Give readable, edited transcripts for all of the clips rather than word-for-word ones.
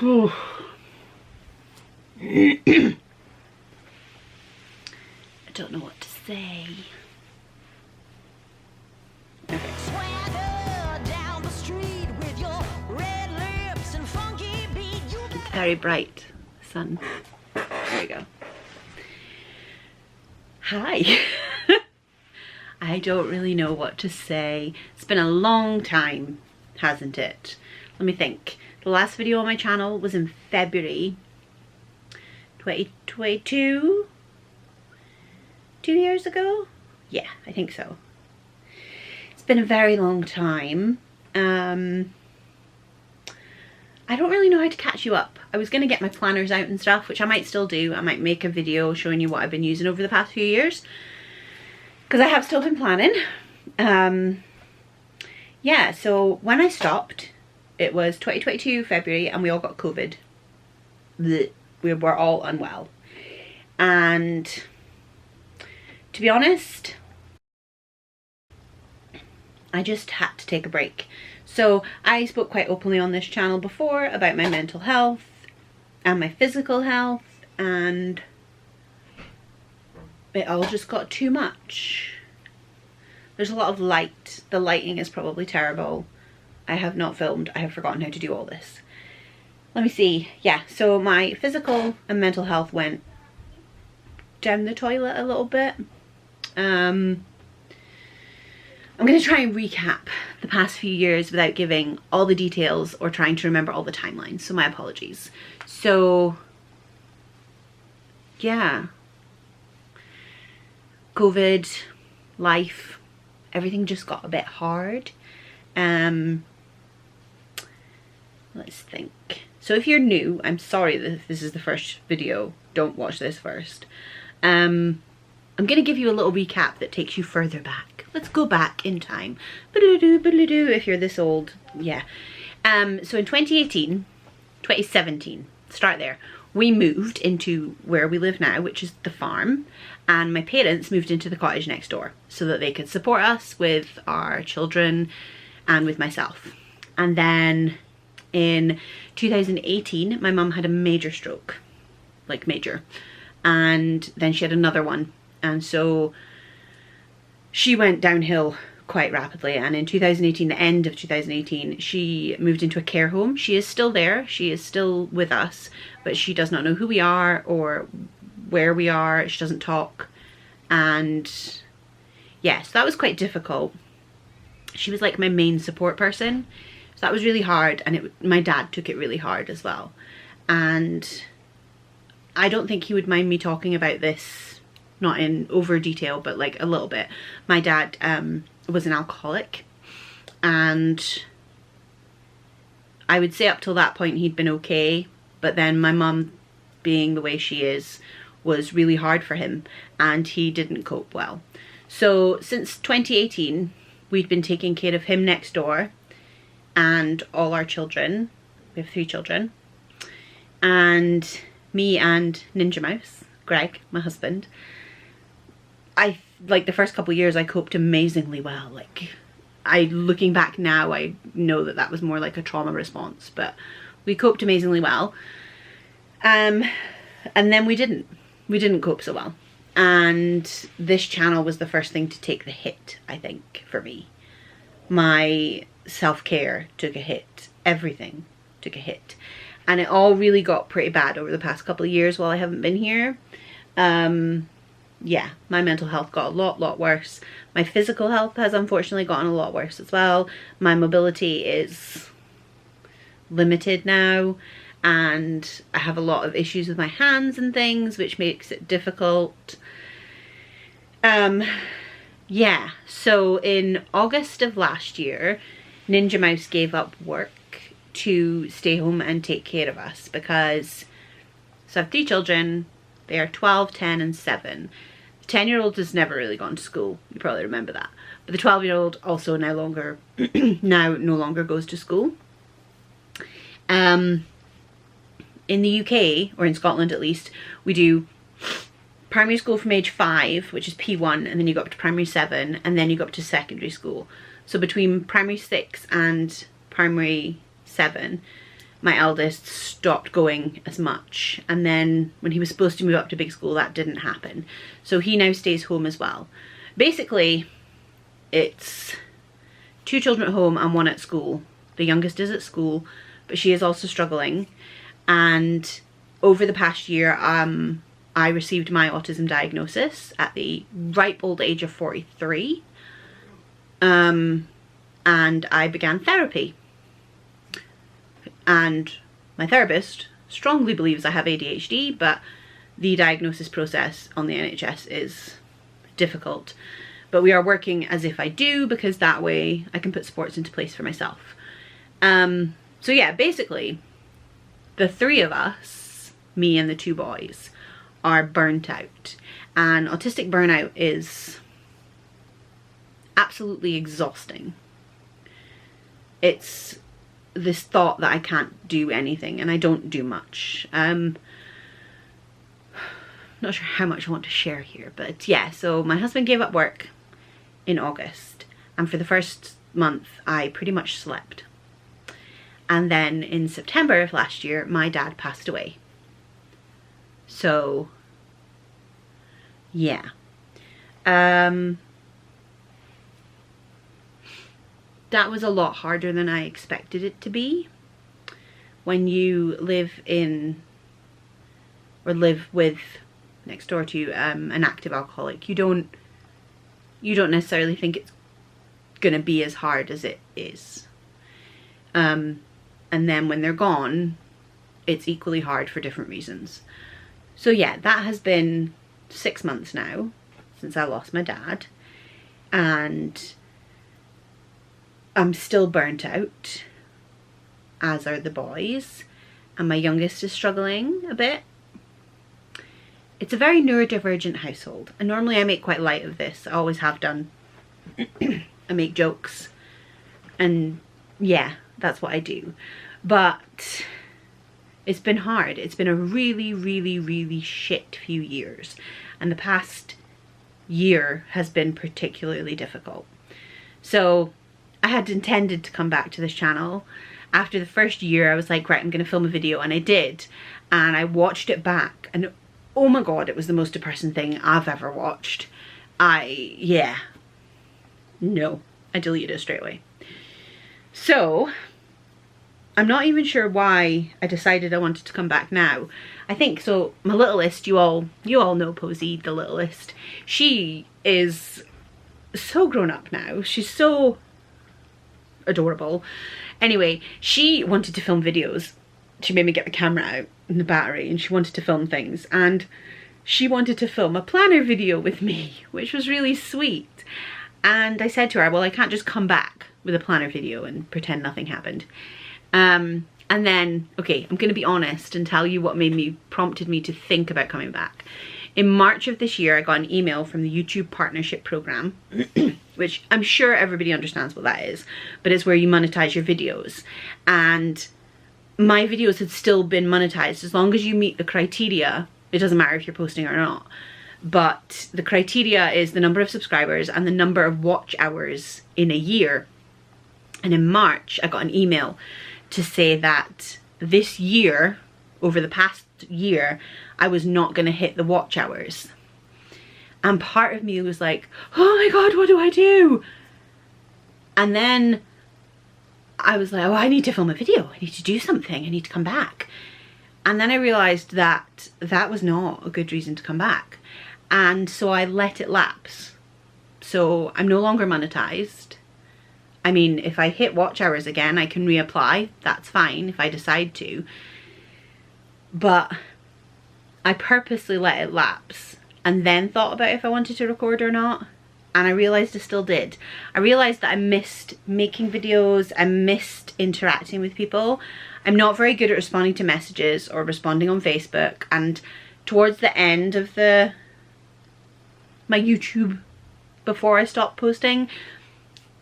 I don't know what to say. It's very bright sun. There we go. Hi. I don't really know what to say. It's been a long time, hasn't it? Let me think. The last video on my channel was in February 2022. 2 years ago? Yeah, I think so. It's been a very long time. I don't really know how to catch you up. I was going to get my planners out and stuff, which I might still do. I might make a video showing you what I've been using over the past few years, because I have still been planning. Yeah, so when I stopped, it was 2022 February, and we all got COVID. Blech. We were all unwell. And to be honest, I just had to take a break. So I spoke quite openly on this channel before about my mental health and my physical health, and it all just got too much. There's a lot of light. The lighting is probably terrible. I have not filmed. I have forgotten how to do all this. Let me see. Yeah, so my physical and mental health went down the toilet a little bit. I'm going to try and recap the past few years without giving all the details or trying to remember all the timelines, so my apologies. So, yeah. COVID, life, everything just got a bit hard. Let's think. So if you're new, I'm sorry that this is the first video. Don't watch this first. I'm going to give you a little recap that takes you further back. Let's go back in time. If you're this old, yeah. So in 2017, start there. We moved into where we live now, which is the farm, and my parents moved into the cottage next door so that they could support us with our children and with myself. And then in 2018, my mum had a major stroke, like major, and then she had another one, and so she went downhill quite rapidly. And in 2018, the end of 2018, she moved into a care home. She is still there, she is still with us, but she does not know who we are or where we are. She doesn't talk, and yes, that was quite difficult. She was like my main support person. That was really hard, and my dad took it really hard as well. And I don't think he would mind me talking about this, not in over detail, but like a little bit. My dad was an alcoholic, and I would say up till that point he'd been okay, but then my mum, being the way she is, was really hard for him, and he didn't cope well. So since 2018, we'd been taking care of him next door and all our children. We have 3 children, and me and Ninja Mouse, Greg, my husband. Like the first couple of years I coped amazingly well. Like, looking back now, I know that that was more like a trauma response, but we coped amazingly well. And then we didn't cope so well, and this channel was the first thing to take the hit, I think, for me. My self-care took a hit, everything took a hit, and it all really got pretty bad over the past couple of years while I haven't been here. Yeah, my mental health got a lot worse. My physical health has unfortunately gotten a lot worse as well. My mobility is limited now, and I have a lot of issues with my hands and things, which makes it difficult. Yeah, so in August of last year, Ninja Mouse gave up work to stay home and take care of us, because, so I have 3 children. They are 12, 10 and 7. The 10-year-old has never really gone to school. You probably remember that. But the 12-year-old also no longer goes to school. In the UK, or in Scotland at least, we do primary school from age 5, which is P1, and then you go up to primary 7, and then you go up to secondary school. So between primary 6 and primary 7, my eldest stopped going as much, and then when he was supposed to move up to big school, that didn't happen. So he now stays home as well. Basically, it's 2 children at home and 1 at school. The youngest is at school, but she is also struggling. And over the past year, I received my autism diagnosis at the ripe old age of 43. And I began therapy. And my therapist strongly believes I have ADHD, but the diagnosis process on the NHS is difficult. But we are working as if I do, because that way I can put supports into place for myself. So yeah, basically, the 3 of us, me and the 2 boys, are burnt out. And autistic burnout is absolutely exhausting. It's this thought that I can't do anything, and I don't do much. Not sure how much I want to share here, but yeah, so my husband gave up work in August, and for the first month I pretty much slept. And then in September of last year, my dad passed away. So yeah, that was a lot harder than I expected it to be. When you live in, or live with, next door to you, an active alcoholic, you don't necessarily think it's gonna be as hard as it is. And then when they're gone, it's equally hard for different reasons. So yeah, that has been 6 months now since I lost my dad, and I'm still burnt out, as are the boys, and my youngest is struggling a bit. It's a very neurodivergent household, and normally I make quite light of this. I always have done. I make jokes, and yeah, that's what I do. But it's been hard. It's been a really, really, really shit few years, and the past year has been particularly difficult. So I had intended to come back to this channel. After the first year, I was like, right, I'm gonna film a video, and I did. And I watched it back, and oh my god, it was the most depressing thing I've ever watched. Yeah. No, I deleted it straight away. So, I'm not even sure why I decided I wanted to come back now. I think, so my littlest, you all know Posey, the littlest. She is so grown up now. She's so adorable. Anyway, she wanted to film videos. She made me get the camera out and the battery, and she wanted to film things, and she wanted to film a planner video with me, which was really sweet. And I said to her, well, I can't just come back with a planner video and pretend nothing happened. And then, okay, I'm gonna be honest and tell you what prompted me to think about coming back. In March of this year, I got an email from the YouTube partnership program, which I'm sure everybody understands what that is, but it's where you monetize your videos. And my videos had still been monetized as long as you meet the criteria. It doesn't matter if you're posting or not, but the criteria is the number of subscribers and the number of watch hours in a year. And in March, I got an email to say that this year, over the past year, I was not going to hit the watch hours. And part of me was like, oh my god, what do I do? And then I was like, oh, I need to film a video. I need to do something. I need to come back. And then I realized that that was not a good reason to come back. And so I let it lapse. So I'm no longer monetized. I mean, if I hit watch hours again, I can reapply. That's fine if I decide to. But I purposely let it lapse and then thought about if I wanted to record or not. And I realized I still did. I realized that I missed making videos. I missed interacting with people. I'm not very good at responding to messages or responding on Facebook. And towards the end of my YouTube, before I stopped posting,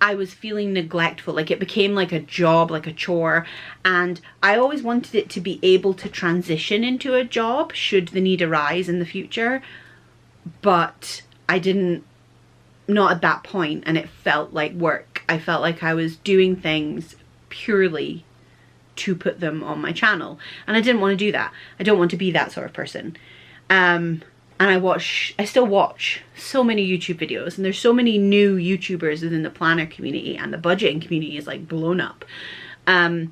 I was feeling neglectful. Like it became like a job, like a chore. And I always wanted it to be able to transition into a job should the need arise in the future. But I didn't, not at that point, and it felt like work. I felt like I was doing things purely to put them on my channel. And I didn't want to do that. I don't want to be that sort of person. And I still watch so many YouTube videos, and there's so many new YouTubers within the planner community, and the budgeting community is like blown up. And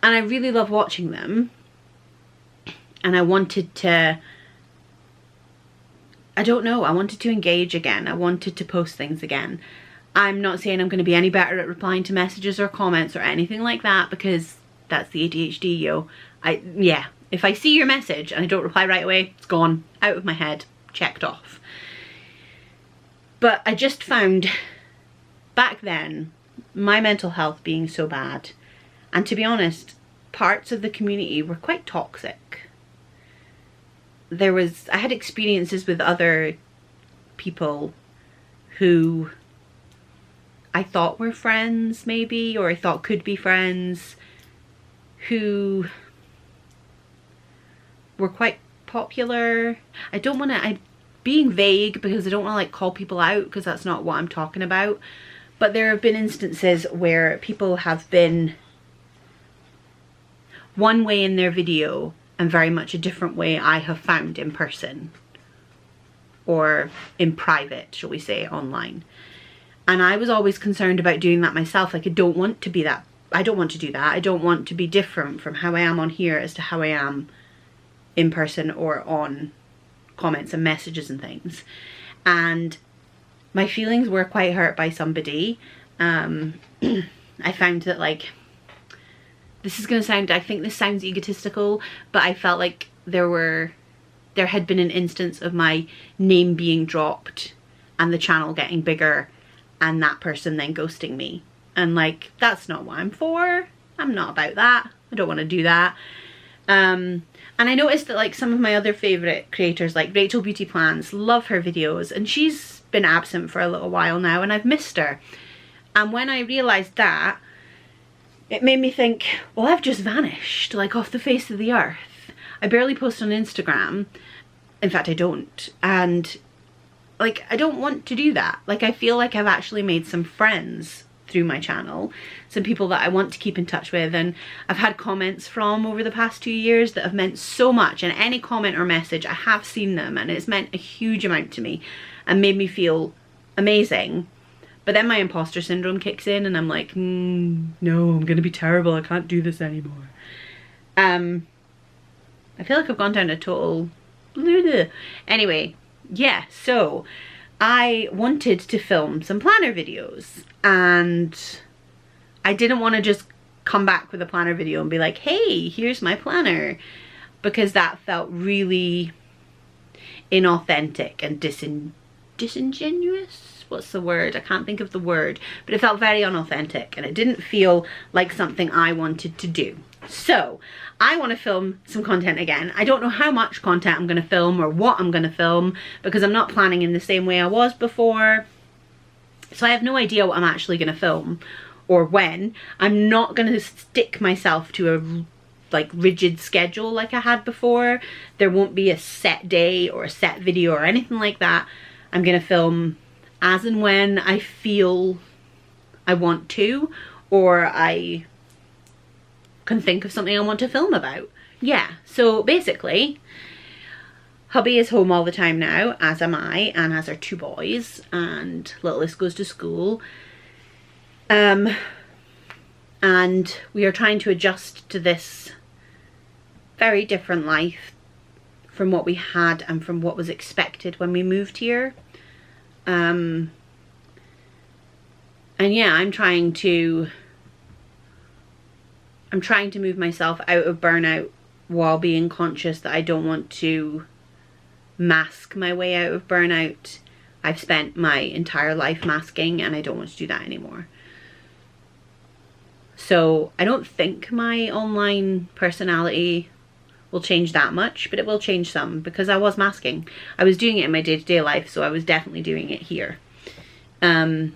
I really love watching them. And I wanted to, I don't know, I wanted to engage again. I wanted to post things again. I'm not saying I'm going to be any better at replying to messages or comments or anything like that, because that's the ADHD, yo. Yeah. If I see your message and I don't reply right away, it's gone, out of my head, checked off. But I just found back then my mental health being so bad, and to be honest, parts of the community were quite toxic. I had experiences with other people who I thought were friends maybe, or I thought could be friends, who were quite popular. I don't want to, I'm being vague because I don't want to like call people out, because that's not what I'm talking about. But there have been instances where people have been one way in their video and very much a different way I have found in person, or in private, shall we say, online. And I was always concerned about doing that myself. Like, I don't want to be that. I don't want to do that. I don't want to be different from how I am on here as to how I am in person or on comments and messages and things. And my feelings were quite hurt by somebody. I found that, like, this is going to sound, I think this sounds egotistical, but I felt like there had been an instance of my name being dropped and the channel getting bigger, and that person then ghosting me. And like, that's not what I'm for. I'm not about that. I don't want to do that. And I noticed that like some of my other favourite creators, like Rachel Beauty Plans, love her videos, and she's been absent for a little while now, and I've missed her. And when I realised that, it made me think, well, I've just vanished, like, off the face of the earth. I barely post on Instagram. In fact, I don't. And like, I don't want to do that. Like, I feel like I've actually made some friends through my channel, some people that I want to keep in touch with, and I've had comments from over the past 2 years that have meant so much, and any comment or message, I have seen them, and it's meant a huge amount to me and made me feel amazing. But then my imposter syndrome kicks in, and I'm like, no, I'm gonna be terrible, I can't do this anymore. I feel like I've gone down a total anyway. Yeah, so I wanted to film some planner videos, and I didn't want to just come back with a planner video and be like, hey, here's my planner, because that felt really inauthentic and disingenuous. What's the word? I can't think of the word, but it felt very unauthentic, and it didn't feel like something I wanted to do. So I want to film some content again. I don't know how much content I'm going to film or what I'm going to film, because I'm not planning in the same way I was before. So I have no idea what I'm actually going to film or when. I'm not going to stick myself to a like rigid schedule like I had before. There won't be a set day or a set video or anything like that. I'm going to film as and when I feel I want to, or I can think of something I want to film about. Yeah, so basically, hubby is home all the time now, as am I, and as are 2 boys, and littlest goes to school. And we are trying to adjust to this very different life from what we had and from what was expected when we moved here. And yeah, I'm trying to move myself out of burnout while being conscious that I don't want to mask my way out of burnout. I've spent my entire life masking, and I don't want to do that anymore. So I don't think my online personality will change that much, but it will change some, because I was masking. I was doing it in my day-to-day life, so I was definitely doing it here. And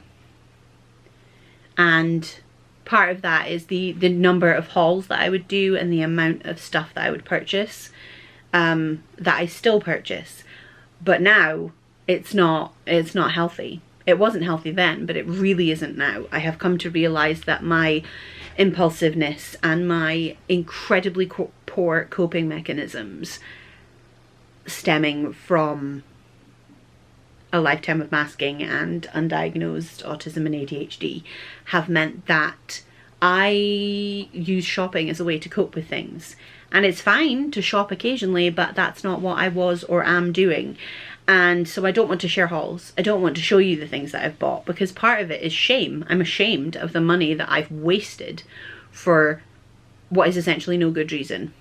part of that is the number of hauls that I would do and the amount of stuff that I would purchase, that I still purchase. But now it's not healthy. It wasn't healthy then, but it really isn't now. I have come to realize that my impulsiveness and my incredibly poor coping mechanisms stemming from a lifetime of masking and undiagnosed autism and ADHD have meant that I use shopping as a way to cope with things. And it's fine to shop occasionally, but that's not what I was or am doing. And so I don't want to share hauls. I don't want to show you the things that I've bought, because part of it is shame. I'm ashamed of the money that I've wasted for what is essentially no good reason.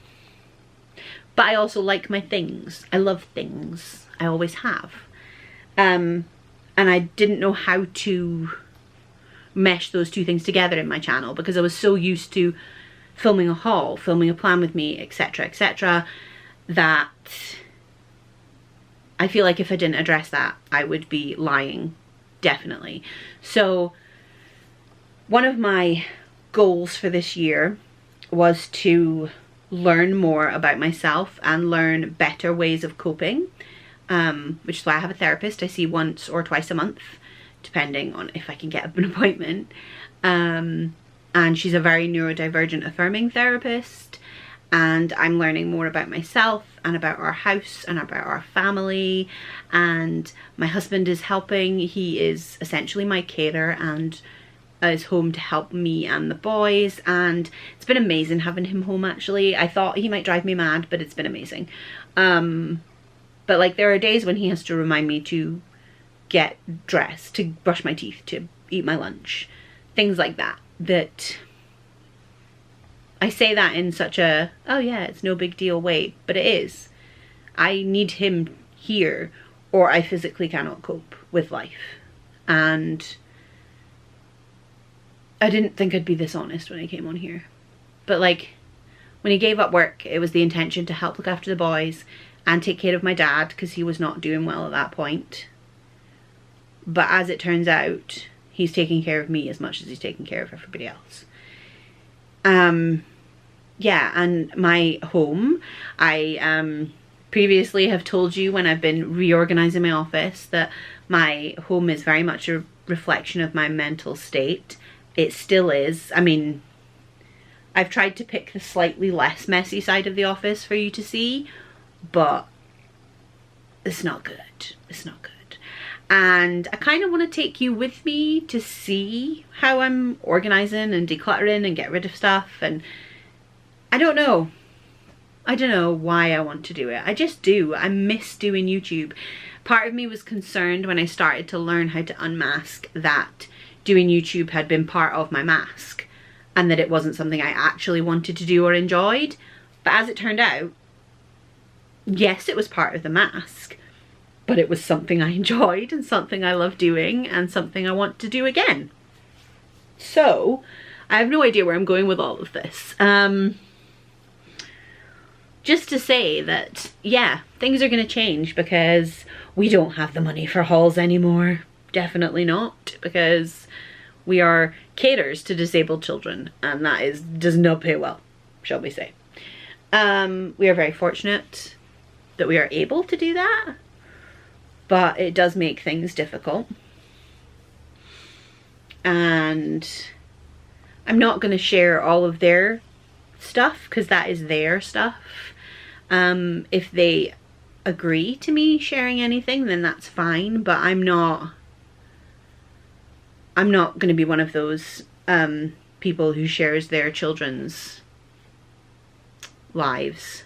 But I also like my things. I love things. I always have. And I didn't know how to mesh those two things together in my channel, because I was so used to filming a haul, filming a plan with me, etc., that I feel like if I didn't address that, I would be lying, definitely. So one of my goals for this year was to learn more about myself and learn better ways of coping, which is why I have a therapist I see once or twice a month, depending on if I can get an appointment. And she's a very neurodivergent affirming therapist, and I'm learning more about myself and about our house and about our family. And my husband is helping. He is essentially my carer and is home to help me and the boys, and it's been amazing having him home. Actually, I thought he might drive me mad, but it's been amazing. But like, there are days when he has to remind me to get dressed, to brush my teeth, to eat my lunch, things like that, that I say that in such a, oh yeah, it's no big deal way, but it is. I need him here or I physically cannot cope with life. And I didn't think I'd be this honest when I came on here. But like, when he gave up work, it was the intention to help look after the boys and take care of my dad, because he was not doing well at that point. But as it turns out, he's taking care of me as much as he's taking care of everybody else. Yeah, and my home, I previously have told you when I've been reorganizing my office that my home is very much a reflection of my mental state. It still is. I mean, I've tried to pick the slightly less messy side of the office for you to see, but it's not good. It's not good. And I kind of want to take you with me to see how I'm organizing and decluttering and get rid of stuff. And I don't know. I don't know why I want to do it. I just do. I miss doing YouTube. Part of me was concerned when I started to learn how to unmask that doing YouTube had been part of my mask and that it wasn't something I actually wanted to do or enjoyed. But as it turned out, yes, it was part of the mask, but it was something I enjoyed and something I love doing and something I want to do again. So I have no idea where I'm going with all of this. Just to say that, yeah, things are going to change because we don't have the money for hauls anymore. Definitely not, because we are carers to disabled children, and that does not pay well, shall we say. We are very fortunate that we are able to do that, but it does make things difficult. And I'm not going to share all of their stuff because that is their stuff. If they agree to me sharing anything, then that's fine, but I'm not going to be one of those people who shares their children's lives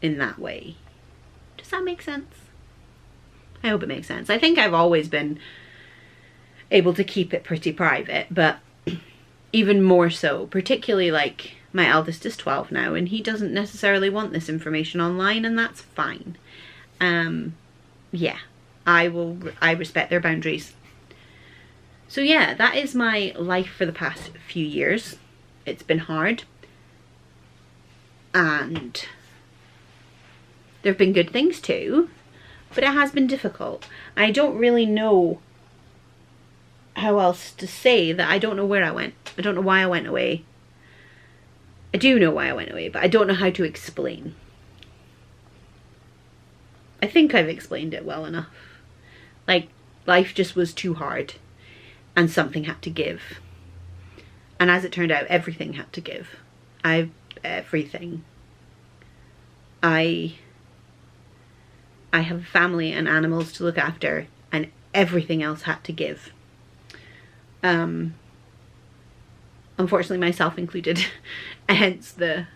in that way. Does that make sense? I hope it makes sense. I think I've always been able to keep it pretty private, but even more so, particularly like my eldest is 12 now and he doesn't necessarily want this information online, and that's fine. Yeah, I respect their boundaries. So yeah, that is my life for the past few years. It's been hard. And there have been good things too, but it has been difficult. I don't really know how else to say that. I don't know where I went. I don't know why I went away. I do know why I went away, but I don't know how to explain. I think I've explained it well enough. Like, life just was too hard and something had to give. And as it turned out, everything had to give. Everything. I have family and animals to look after, and everything else had to give. Unfortunately, myself included, hence the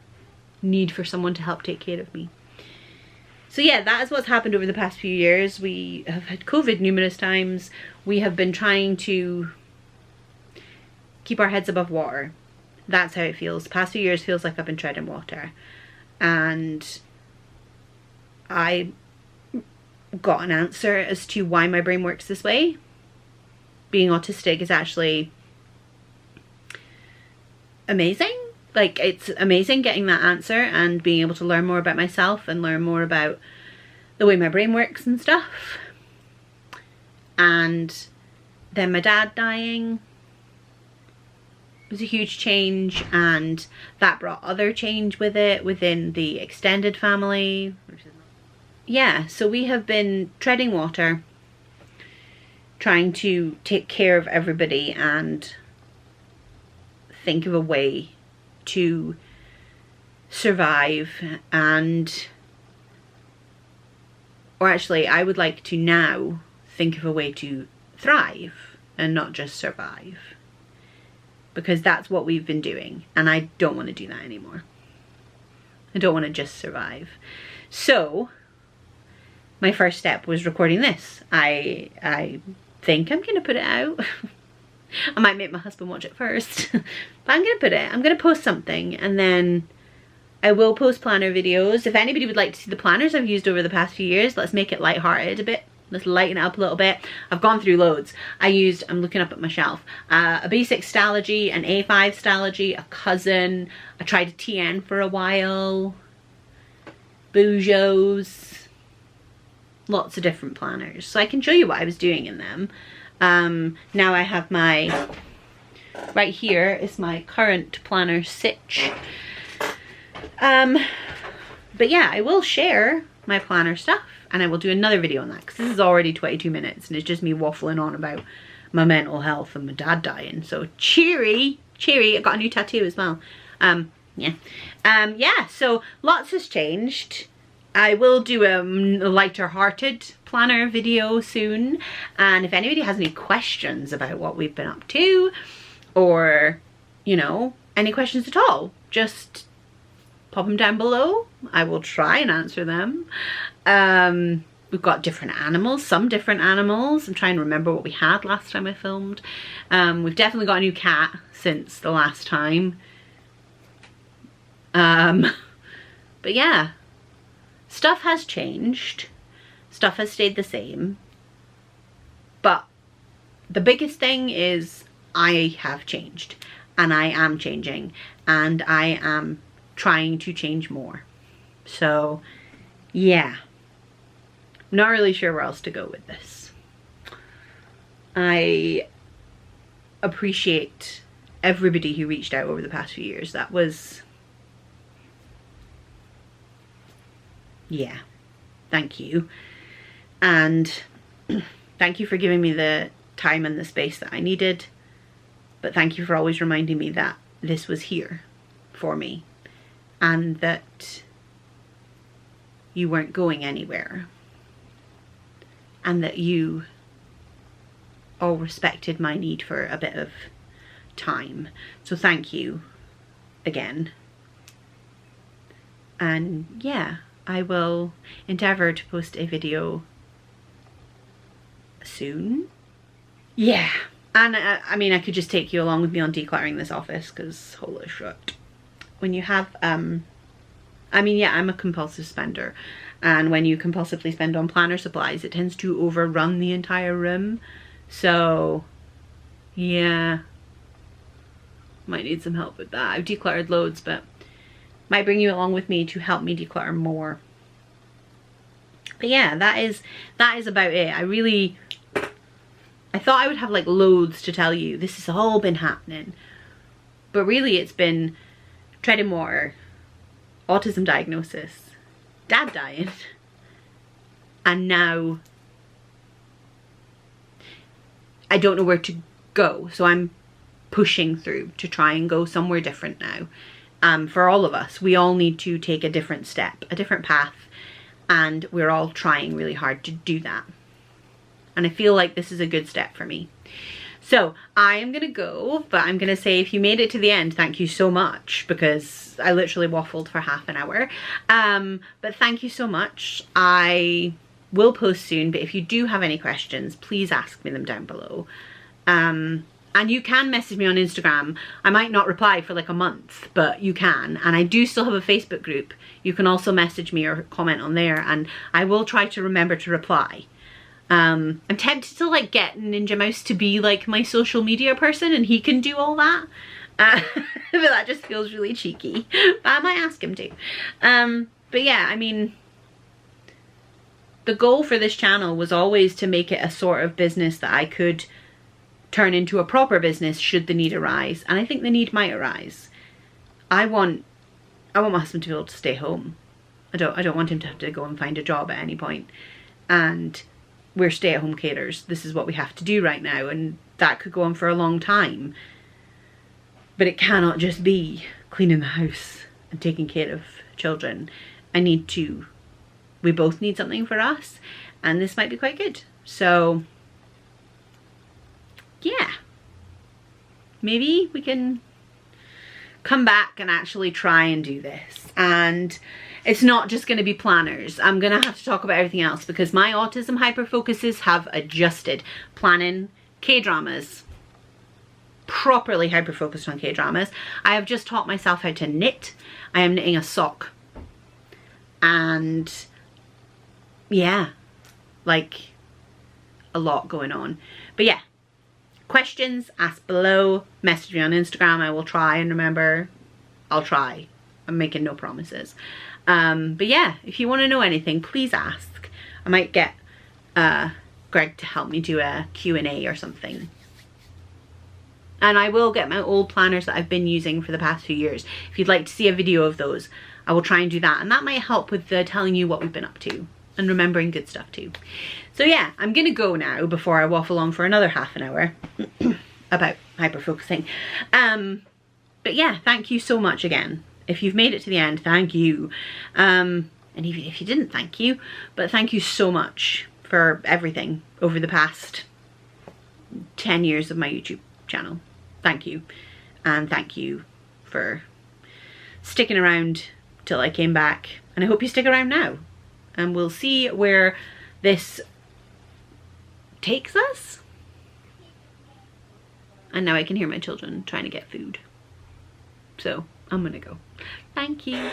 need for someone to help take care of me. So yeah, that is what's happened over the past few years. We have had COVID numerous times. We have been trying to keep our heads above water. That's how it feels. The past few years feels like I've been treading water. And I got an answer as to why my brain works this way. Being autistic is actually amazing. Like, it's amazing getting that answer and being able to learn more about myself and learn more about the way my brain works and stuff. And then my dad dying was a huge change, and that brought other change with it within the extended family. Yeah, so we have been treading water, trying to take care of everybody and think of a way to survive, and, or actually I would like to now think of a way to thrive and not just survive, because that's what we've been doing and I don't want to do that anymore. I don't want to just survive. So my first step was recording this. I think I'm gonna put it out. I might make my husband watch it first, but I'm gonna post something, and then I will post planner videos. If anybody would like to see the planners I've used over the past few years, let's make it lighthearted a bit. Let's lighten it up a little bit. I've gone through loads. I'm looking up at my shelf, a basic Stalogy, an A5 Stalogy, a Cousin. I tried a TN for a while, Bougeots, lots of different planners. So I can show you what I was doing in them. Now I have my, right here is my current planner Sitch. But yeah, I will share my planner stuff, and I will do another video on that, because this is already 22 minutes and it's just me waffling on about my mental health and my dad dying. So cheery, I got a new tattoo as well. Yeah, so lots has changed. I will do a lighter hearted planner video soon, and if anybody has any questions about what we've been up to, or, you know, any questions at all, just pop them down below. I will try and answer them. We've got different animals, some different animals. I'm trying to remember what we had last time I filmed. We've definitely got a new cat since the last time. But yeah, stuff has changed. Stuff has stayed the same. But the biggest thing is I have changed, and I am changing, and I am trying to change more. So yeah, I'm not really sure where else to go with this. I appreciate everybody who reached out over the past few years. That was, yeah, thank you. And thank you for giving me the time and the space that I needed. But thank you for always reminding me that this was here for me, and that you weren't going anywhere, and that you all respected my need for a bit of time. So thank you again. And yeah, I will endeavour to post a video soon. Yeah, and I mean, I could just take you along with me on decluttering this office, because holy shit. When you have, I mean, yeah, I'm a compulsive spender, and when you compulsively spend on planner supplies, it tends to overrun the entire room. So yeah, might need some help with that. I've decluttered loads, but might bring you along with me to help me declutter more. But yeah, that is about it. I thought I would have like loads to tell you. This has all been happening, but really it's been treading water, autism diagnosis, dad dying, and now I don't know where to go. So I'm pushing through to try and go somewhere different now. For all of us, we all need to take a different step, a different path, and we're all trying really hard to do that. And I feel like this is a good step for me. So I am gonna go, but I'm gonna say if you made it to the end, thank you so much, because I literally waffled for half an hour. But thank you so much. I will post soon, but if you do have any questions, please ask me them down below. And you can message me on Instagram. I might not reply for like a month, but you can. And I do still have a Facebook group. You can also message me or comment on there, and I will try to remember to reply. I'm tempted to like get Ninja Mouse to be like my social media person and he can do all that. But that just feels really cheeky. But I might ask him to. But yeah, I mean, the goal for this channel was always to make it a sort of business that I could turn into a proper business should the need arise, and I think the need might arise. I want my husband to be able to stay home. I don't want him to have to go and find a job at any point. And we're stay-at-home carers. This is what we have to do right now, and that could go on for a long time. But it cannot just be cleaning the house and taking care of children. We both need something for us, and this might be quite good. So yeah, maybe we can come back and actually try and do this. And it's not just going to be planners. I'm going to have to talk about everything else because my autism hyperfocuses have adjusted. Planning, K-dramas, properly hyperfocused on K-dramas. I have just taught myself how to knit. I am knitting a sock. And yeah, like a lot going on. But yeah. Questions, ask below, message me on Instagram. I will try and remember. I'll try. I'm making no promises. But yeah, if you want to know anything, please ask. I might get Greg to help me do a Q&A or something. And I will get my old planners that I've been using for the past few years. If you'd like to see a video of those, I will try and do that. And that might help with telling you what we've been up to and remembering good stuff too. So yeah, I'm gonna go now before I waffle on for another half an hour about hyperfocusing. But yeah, thank you so much again. If you've made it to the end, thank you. And even if you didn't, thank you. But thank you so much for everything over the past 10 years of my YouTube channel. Thank you. And thank you for sticking around till I came back. And I hope you stick around now. And we'll see where this takes us. And now I can hear my children trying to get food. So I'm gonna go. Thank you.